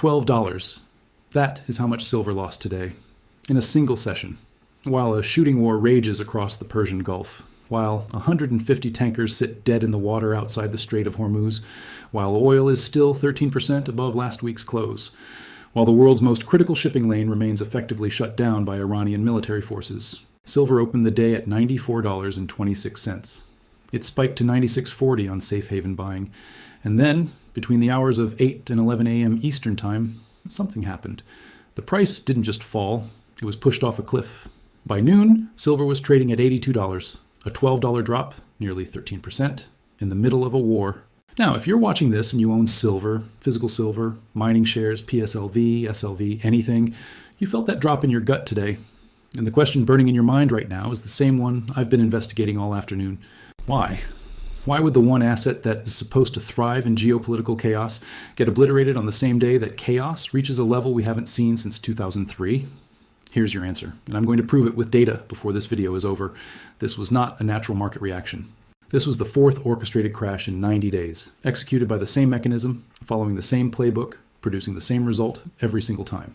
$12. That is how much silver lost today, in a single session, while a shooting war rages across the Persian Gulf, while 150 tankers sit dead in the water outside the Strait of Hormuz, while oil is still 13% above last week's close, while the world's most critical shipping lane remains effectively shut down by Iranian military forces. Silver opened the day at $94.26. It spiked to $96.40 on safe haven buying, and then, between the hours of 8 and 11 a.m. Eastern Time, something happened. The price didn't just fall, it was pushed off a cliff. By noon, silver was trading at $82, a $12 drop, nearly 13%, in the middle of a war. Now, if you're watching this and you own silver, physical silver, mining shares, PSLV, SLV, anything, you felt that drop in your gut today. And the question burning in your mind right now is the same one I've been investigating all afternoon. Why? Why would the one asset that is supposed to thrive in geopolitical chaos get obliterated on the same day that chaos reaches a level we haven't seen since 2003? Here's your answer, and I'm going to prove it with data before this video is over. This was not a natural market reaction. This was the fourth orchestrated crash in 90 days, executed by the same mechanism, following the same playbook, producing the same result every single time.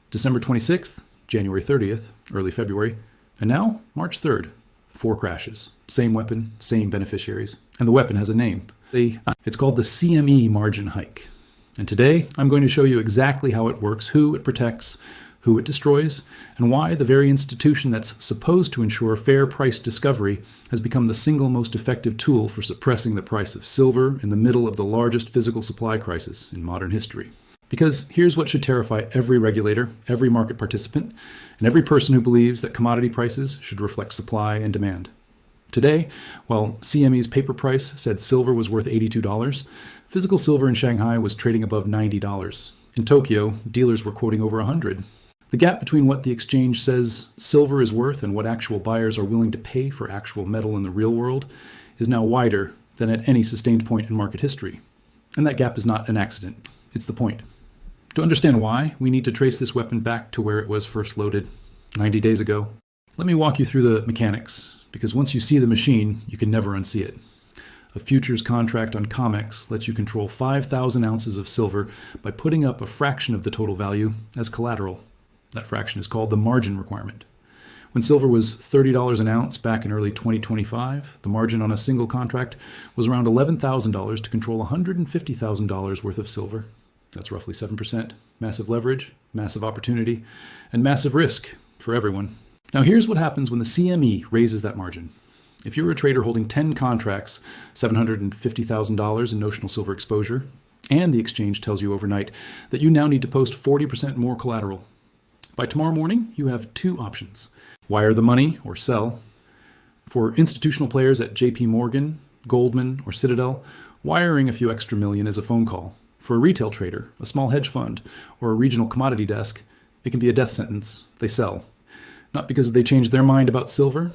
December 26th, January 30th, early February, and now March 3rd. 4 crashes. Same weapon, same beneficiaries. And the weapon has a name. It's called the CME margin hike. And today, I'm going to show you exactly how it works, who it protects, who it destroys, and why the very institution that's supposed to ensure fair price discovery has become the single most effective tool for suppressing the price of silver in the middle of the largest physical supply crisis in modern history. Because here's what should terrify every regulator, every market participant, and every person who believes that commodity prices should reflect supply and demand. Today, while CME's paper price said silver was worth $82, physical silver in Shanghai was trading above $90. In Tokyo, dealers were quoting over $100. The gap between what the exchange says silver is worth and what actual buyers are willing to pay for actual metal in the real world is now wider than at any sustained point in market history. And that gap is not an accident. It's the point. To understand why, we need to trace this weapon back to where it was first loaded, 90 days ago. Let me walk you through the mechanics, because once you see the machine, you can never unsee it. A futures contract on COMEX lets you control 5,000 ounces of silver by putting up a fraction of the total value as collateral. That fraction is called the margin requirement. When silver was $30 an ounce back in early 2025, the margin on a single contract was around $11,000 to control $150,000 worth of silver. That's roughly 7%. Massive leverage, massive opportunity, and massive risk for everyone. Now here's what happens when the CME raises that margin. If you're a trader holding 10 contracts, $750,000 in notional silver exposure, and the exchange tells you overnight that you now need to post 40% more collateral, by tomorrow morning, you have 2 options. Wire the money or sell. For institutional players at JPMorgan, Goldman, or Citadel, wiring a few extra million is a phone call. For a retail trader, a small hedge fund, or a regional commodity desk, it can be a death sentence. They sell. Not because they changed their mind about silver,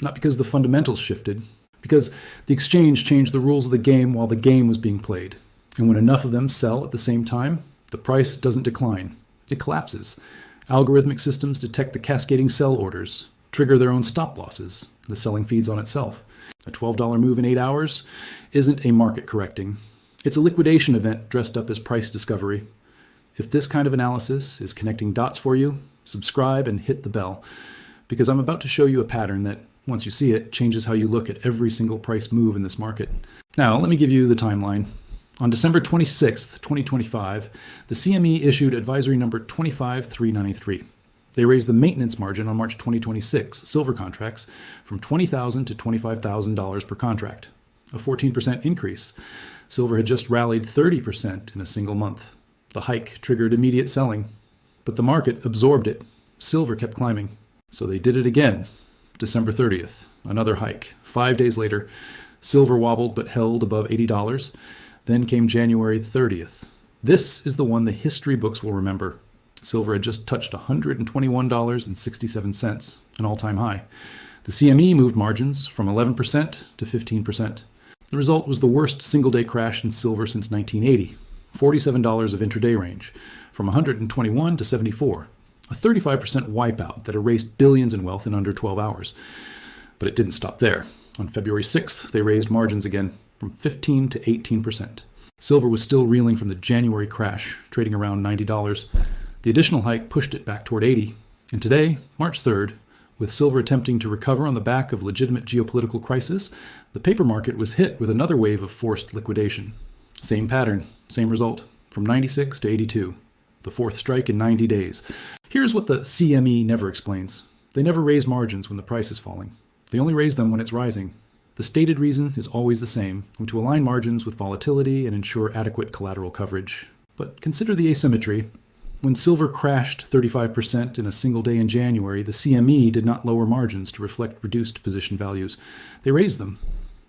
not because the fundamentals shifted, because the exchange changed the rules of the game while the game was being played. And when enough of them sell at the same time, the price doesn't decline. It collapses. Algorithmic systems detect the cascading sell orders, trigger their own stop losses. The selling feeds on itself. A $12 move in 8 hours isn't a market correcting. It's a liquidation event dressed up as price discovery. If this kind of analysis is connecting dots for you, subscribe and hit the bell, because I'm about to show you a pattern that, once you see it, changes how you look at every single price move in this market. Now, let me give you the timeline. On December 26th, 2025, the CME issued advisory number 25393. They raised the maintenance margin on March 2026 silver contracts from $20,000 to $25,000 per contract, a 14% increase. Silver had just rallied 30% in a single month. The hike triggered immediate selling, but the market absorbed it. Silver kept climbing. So they did it again. December 30th, another hike. 5 days later, silver wobbled but held above $80. Then came January 30th. This is the one the history books will remember. Silver had just touched $121.67, an all-time high. The CME moved margins from 11% to 15%. The result was the worst single-day crash in silver since 1980, $47 of intraday range, from 121 to 74, a 35% wipeout that erased billions in wealth in under 12 hours. But it didn't stop there. On February 6th, they raised margins again, from 15 to 18%. Silver was still reeling from the January crash, trading around $90. The additional hike pushed it back toward $80. And today, March 3rd, with silver attempting to recover on the back of legitimate geopolitical crisis, the paper market was hit with another wave of forced liquidation. Same pattern, same result, from 96 to 82. The fourth strike in 90 days. Here's what the CME never explains. They never raise margins when the price is falling. They only raise them when it's rising. The stated reason is always the same, to align margins with volatility and ensure adequate collateral coverage. But consider the asymmetry. When silver crashed 35% in a single day in January, the CME did not lower margins to reflect reduced position values. They raised them.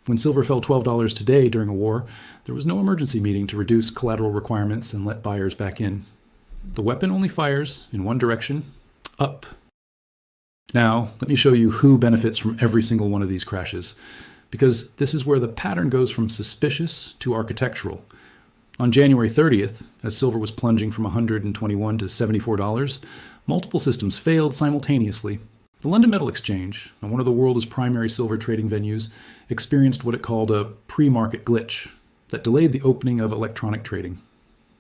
When silver fell $12 today during a war, there was no emergency meeting to reduce collateral requirements and let buyers back in. The weapon only fires in one direction, up. Now, let me show you who benefits from every single one of these crashes, because this is where the pattern goes from suspicious to architectural. On January 30th, as silver was plunging from $121 to $74, multiple systems failed simultaneously. The London Metal Exchange, one of the world's primary silver trading venues, experienced what it called a pre-market glitch that delayed the opening of electronic trading.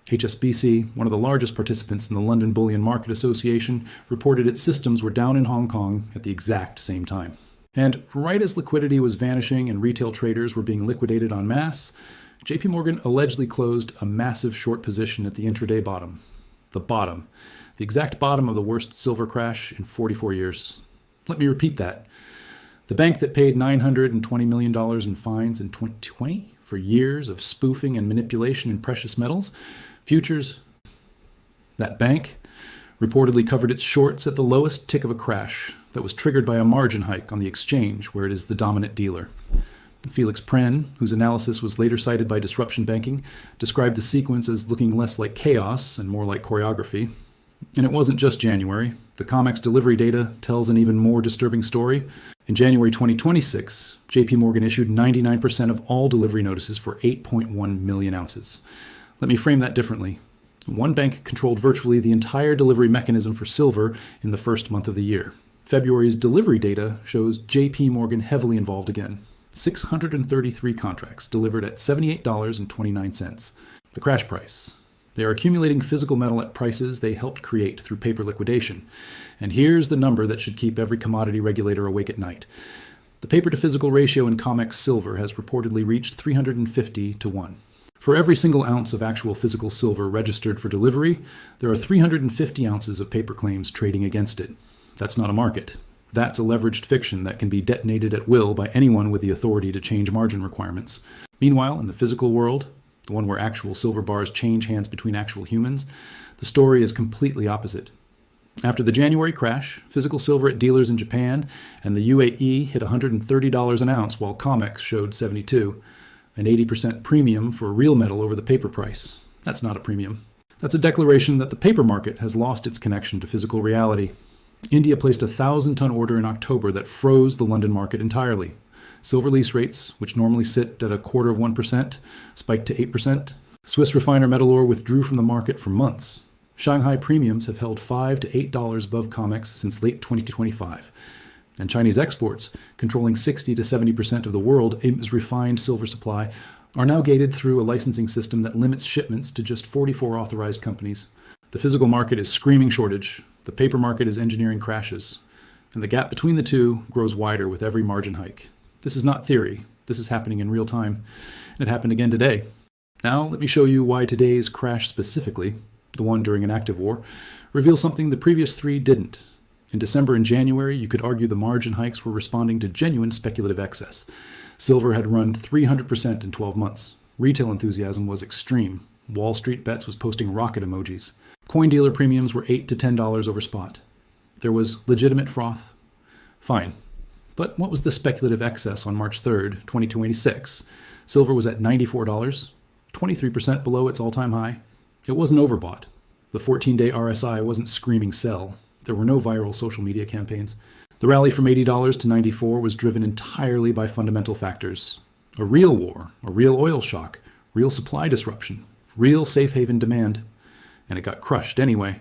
HSBC, one of the largest participants in the London Bullion Market Association, reported its systems were down in Hong Kong at the exact same time. And right as liquidity was vanishing and retail traders were being liquidated en masse, JPMorgan allegedly closed a massive short position at the intraday bottom. The exact bottom of the worst silver crash in 44 years. Let me repeat that. The bank that paid $920 million in fines in 2020 for years of spoofing and manipulation in precious metals, futures, that bank reportedly covered its shorts at the lowest tick of a crash that was triggered by a margin hike on the exchange where it is the dominant dealer. Felix Pren, whose analysis was later cited by Disruption Banking, described the sequence as looking less like chaos and more like choreography. And it wasn't just January. The COMEX delivery data tells an even more disturbing story. In January 2026, JPMorgan issued 99% of all delivery notices for 8.1 million ounces. Let me frame that differently. One bank controlled virtually the entire delivery mechanism for silver in the first month of the year. February's delivery data shows JPMorgan heavily involved again. 633 contracts delivered at $78.29. The crash price. They are accumulating physical metal at prices they helped create through paper liquidation. And here's the number that should keep every commodity regulator awake at night. The paper-to-physical ratio in COMEX silver has reportedly reached 350 to 1. For every single ounce of actual physical silver registered for delivery, there are 350 ounces of paper claims trading against it. That's not a market. That's a leveraged fiction that can be detonated at will by anyone with the authority to change margin requirements. Meanwhile, in the physical world, the one where actual silver bars change hands between actual humans, the story is completely opposite. After the January crash, physical silver at dealers in Japan and the UAE hit $130 an ounce while COMEX showed $72, an 80% premium for real metal over the paper price. That's not a premium. That's a declaration that the paper market has lost its connection to physical reality. India placed a 1,000-ton order in October that froze the London market entirely. Silver lease rates, which normally sit at 0.25%, spiked to 8%. Swiss refiner Metalor withdrew from the market for months. Shanghai premiums have held $5 to $8 above COMEX since late 2025. And Chinese exports, controlling 60 to 70% of the world's refined silver supply, are now gated through a licensing system that limits shipments to just 44 authorized companies. The physical market is screaming shortage. The paper market is engineering crashes. And the gap between the two grows wider with every margin hike. This is not theory. This is happening in real time. And it happened again today. Now, let me show you why today's crash specifically, the one during an active war, reveals something the previous three didn't. In December and January, you could argue the margin hikes were responding to genuine speculative excess. Silver had run 300% in 12 months. Retail enthusiasm was extreme. Wall Street Bets was posting rocket emojis. Coin dealer premiums were $8 to $10 over spot. There was legitimate froth. Fine. But what was the speculative excess on March 3rd, 2026? Silver was at $94, 23% below its all-time high. It wasn't overbought. The 14-day RSI wasn't screaming sell. There were no viral social media campaigns. The rally from $80 to $94 was driven entirely by fundamental factors. A real war, a real oil shock, real supply disruption, real safe haven demand. And it got crushed anyway,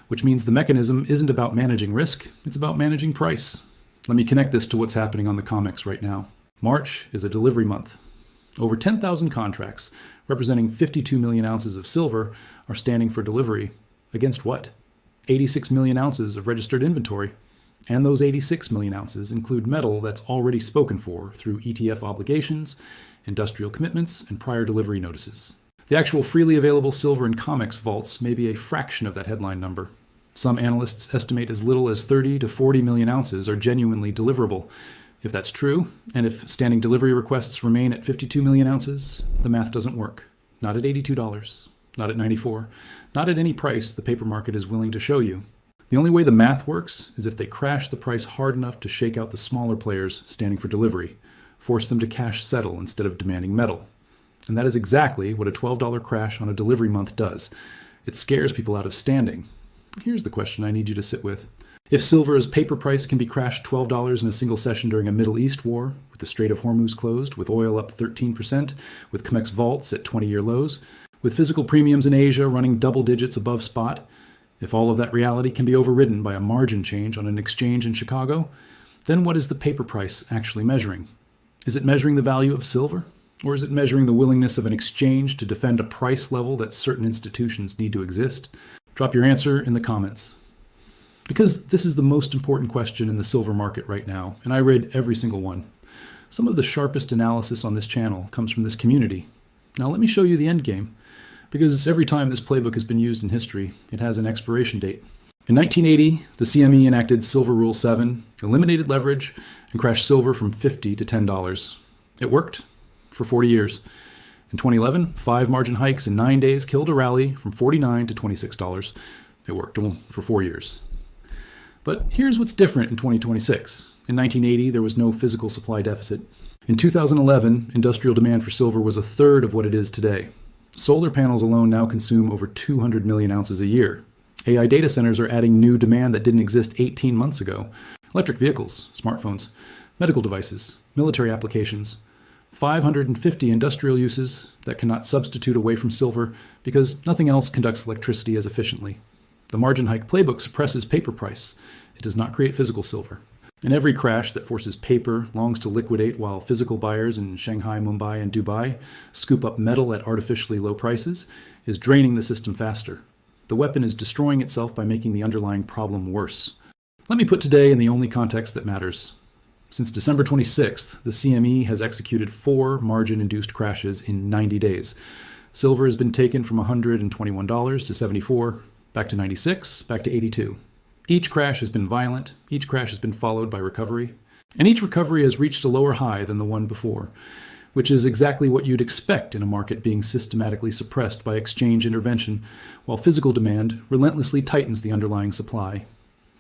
which means the mechanism isn't about managing risk, it's about managing price. Let me connect this to what's happening on the COMEX right now. March is a delivery month. Over 10,000 contracts, representing 52 million ounces of silver, are standing for delivery. Against what? 86 million ounces of registered inventory. And those 86 million ounces include metal that's already spoken for through ETF obligations, industrial commitments, and prior delivery notices. The actual freely available silver in COMEX vaults may be a fraction of that headline number. Some analysts estimate as little as 30 to 40 million ounces are genuinely deliverable. If that's true, and if standing delivery requests remain at 52 million ounces, the math doesn't work. Not at $82, not at $94, not at any price the paper market is willing to show you. The only way the math works is if they crash the price hard enough to shake out the smaller players standing for delivery, force them to cash settle instead of demanding metal. And that is exactly what a $12 crash on a delivery month does. It scares people out of standing. Here's the question I need you to sit with. If silver's paper price can be crashed $12 in a single session during a Middle East war, with the Strait of Hormuz closed, with oil up 13%, with COMEX vaults at 20-year lows, with physical premiums in Asia running double digits above spot, if all of that reality can be overridden by a margin change on an exchange in Chicago, then what is the paper price actually measuring? Is it measuring the value of silver? Or is it measuring the willingness of an exchange to defend a price level that certain institutions need to exist? Drop your answer in the comments. Because this is the most important question in the silver market right now, and I read every single one. Some of the sharpest analysis on this channel comes from this community. Now let me show you the endgame, because every time this playbook has been used in history, it has an expiration date. In 1980, the CME enacted Silver Rule 7, eliminated leverage, and crashed silver from $50 to $10. It worked for 40 years. In 2011, 5 margin hikes in 9 days killed a rally from $49 to $26. It worked for 4 years. But here's what's different in 2026. In 1980, there was no physical supply deficit. In 2011, industrial demand for silver was a third of what it is today. Solar panels alone now consume over 200 million ounces a year. AI data centers are adding new demand that didn't exist 18 months ago. Electric vehicles, smartphones, medical devices, military applications. 550 industrial uses that cannot substitute away from silver because nothing else conducts electricity as efficiently. The margin hike playbook suppresses paper price. It does not create physical silver. And every crash that forces paper longs to liquidate while physical buyers in Shanghai, Mumbai, and Dubai scoop up metal at artificially low prices is draining the system faster. The weapon is destroying itself by making the underlying problem worse. Let me put today in the only context that matters. Since December 26th, the CME has executed 4 margin-induced crashes in 90 days. Silver has been taken from $121 to $74, back to $96, back to $82. Each crash has been violent, each crash has been followed by recovery, and each recovery has reached a lower high than the one before, which is exactly what you'd expect in a market being systematically suppressed by exchange intervention, while physical demand relentlessly tightens the underlying supply.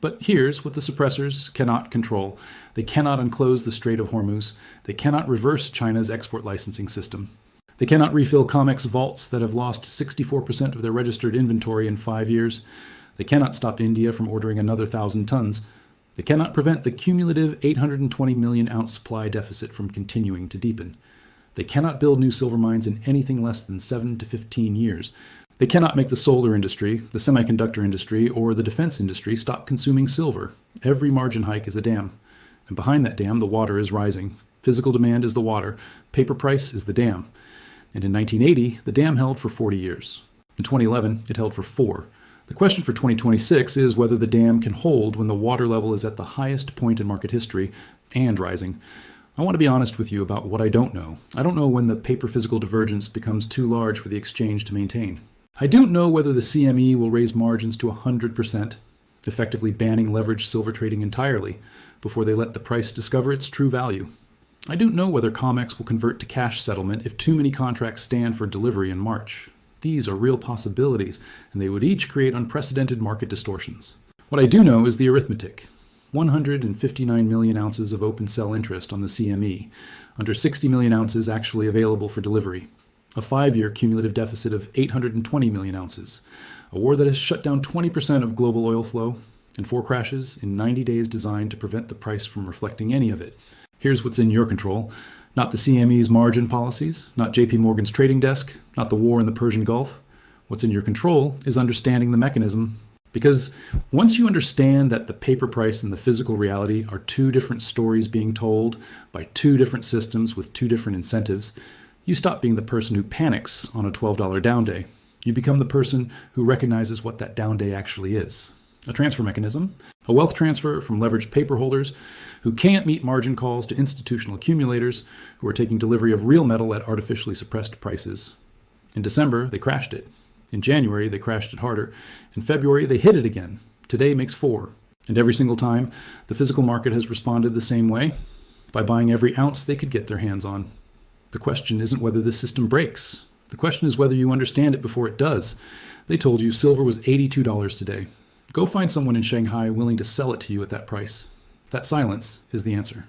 But here's what the suppressors cannot control. They cannot unclose the Strait of Hormuz. They cannot reverse China's export licensing system. They cannot refill COMEX vaults that have lost 64% of their registered inventory in 5 years. They cannot stop India from ordering another 1,000 tons. They cannot prevent the cumulative 820 million ounce supply deficit from continuing to deepen. They cannot build new silver mines in anything less than 7 to 15 years. They cannot make the solar industry, the semiconductor industry, or the defense industry stop consuming silver. Every margin hike is a dam. And behind that dam, the water is rising. Physical demand is the water. Paper price is the dam. And in 1980, the dam held for 40 years. In 2011, it held for 4. The question for 2026 is whether the dam can hold when the water level is at the highest point in market history and rising. I want to be honest with you about what I don't know. I don't know when the paper physical divergence becomes too large for the exchange to maintain. I don't know whether the CME will raise margins to 100%, effectively banning leveraged silver trading entirely, before they let the price discover its true value. I don't know whether COMEX will convert to cash settlement if too many contracts stand for delivery in March. These are real possibilities, and they would each create unprecedented market distortions. What I do know is the arithmetic. 159 million ounces of open sell interest on the CME, under 60 million ounces actually available for delivery. A 5-year cumulative deficit of 820 million ounces. A war that has shut down 20% of global oil flow, and 4 crashes in 90 days designed to prevent the price from reflecting any of it. Here's what's in your control. Not the CME's margin policies, not JPMorgan's trading desk, not the war in the Persian Gulf. What's in your control is understanding the mechanism. Because once you understand that the paper price and the physical reality are 2 different stories being told by 2 different systems with 2 different incentives, You stop being the person who panics on a $12 down day. You become the person who recognizes what that down day actually is. A transfer mechanism, a wealth transfer from leveraged paper holders who can't meet margin calls to institutional accumulators who are taking delivery of real metal at artificially suppressed prices. In December, they crashed it. In January, they crashed it harder. In February, they hit it again. Today makes 4. And every single time, the physical market has responded the same way, by buying every ounce they could get their hands on. The question isn't whether the system breaks. The question is whether you understand it before it does. They told you silver was $82 today. Go find someone in Shanghai willing to sell it to you at that price. That silence is the answer.